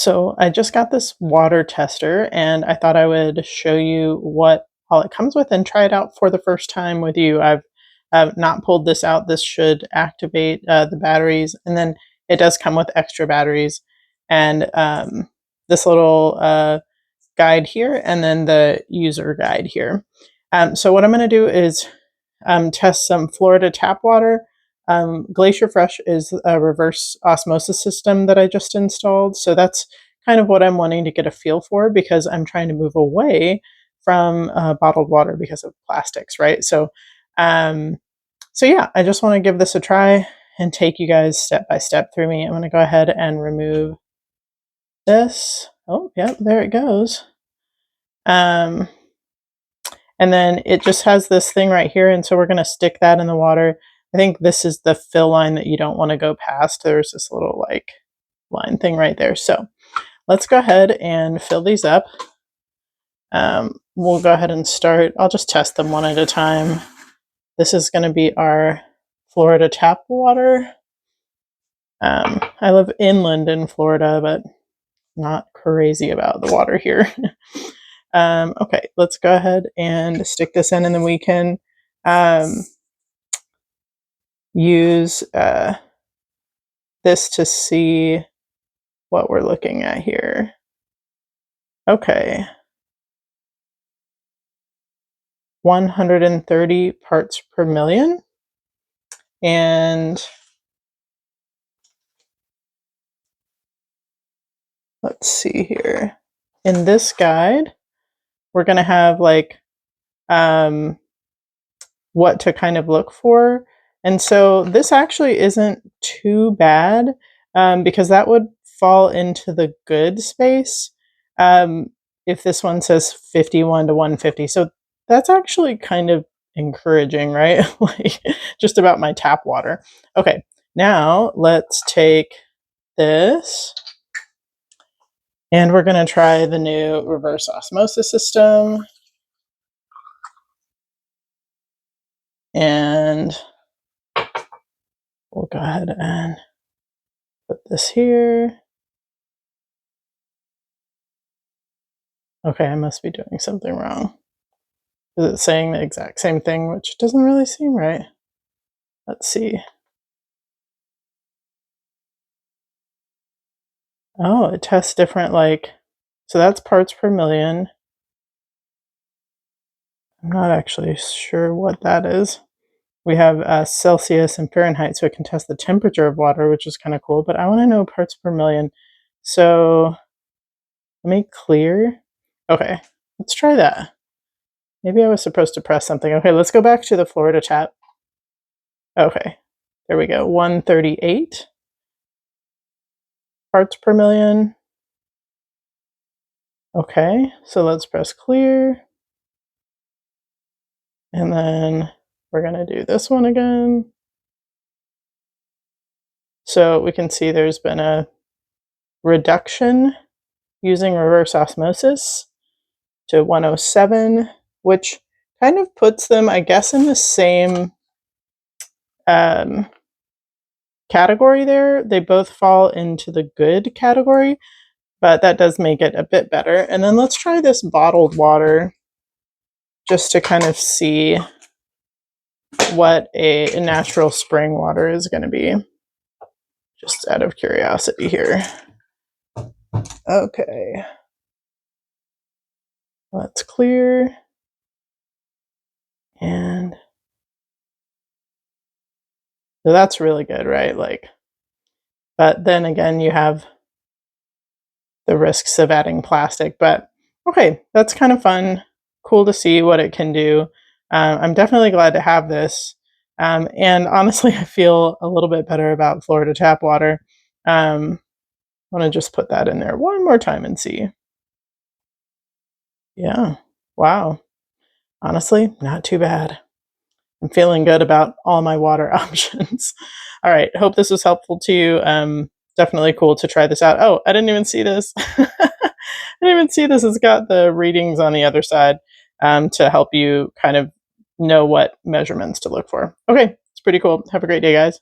So I just got this water tester and I thought I would show you what all it comes with and try it out for the first time with you. I've not pulled this out. This should activate the batteries, and then it does come with extra batteries and this little guide here, and then the user guide here. So what I'm going to do is test some Florida tap water. Glacier Fresh is a reverse osmosis system that I just installed. So that's kind of what I'm wanting to get a feel for, because I'm trying to move away from bottled water because of plastics, right? Um, so yeah, I just want to give this a try and take you guys step by step through me. I'm going to go ahead and remove this. Oh, yep, there it goes. And then it just has this thing right here, and so we're going to stick that in the water. I think this is the fill line that you don't want to go past. There's this little like line thing right there. So let's go ahead and fill these up. We'll go ahead and start. I'll just test them one at a time. This is going to be our Florida tap water. I live inland in Florida, but not crazy about the water here. Okay, let's go ahead and stick this in, and then we can use this to see what we're looking at here. Okay. 130 parts per million. And let's see here. In this guide, we're going to have like what to kind of look for. And so this actually isn't too bad because that would fall into the good space if this one says 51 to 150. So that's actually kind of encouraging, right? Like just about my tap water. Okay, now let's take this and we're going to try the new reverse osmosis system. And we'll go ahead and put this here. Okay, I must be doing something wrong. Is it saying the exact same thing, which doesn't really seem right? Let's see. Oh, it tests different, like, so that's parts per million. I'm not actually sure what that is. We have Celsius and Fahrenheit, so it can test the temperature of water, which is kind of cool, but I want to know parts per million. So let me clear. Okay, let's try that. Maybe I was supposed to press something. Okay, let's go back to the Florida tap. Okay, there we go. 138 parts per million. Okay, so let's press clear. And then we're going to do this one again. So we can see there's been a reduction using reverse osmosis to 107, which kind of puts them, I guess, in the same category there. They both fall into the good category, but that does make it a bit better. And then let's try this bottled water just to kind of see what a natural spring water is going to be, just out of curiosity here. Okay, let's clear. And so that's really good, right? Like, but then again, you have the risks of adding plastic. But okay, that's kind of fun. Cool to see what it can do. I'm definitely glad to have this. And honestly, I feel a little bit better about Florida tap water. I want to just put that in there one more time and see. Yeah, wow. Honestly, not too bad. I'm feeling good about all my water options. All right, hope this was helpful to you. Definitely cool to try this out. Oh, I didn't even see this. I didn't even see this. It's got the readings on the other side to help you kind of know what measurements to look for. Okay, it's pretty cool. Have a great day, guys.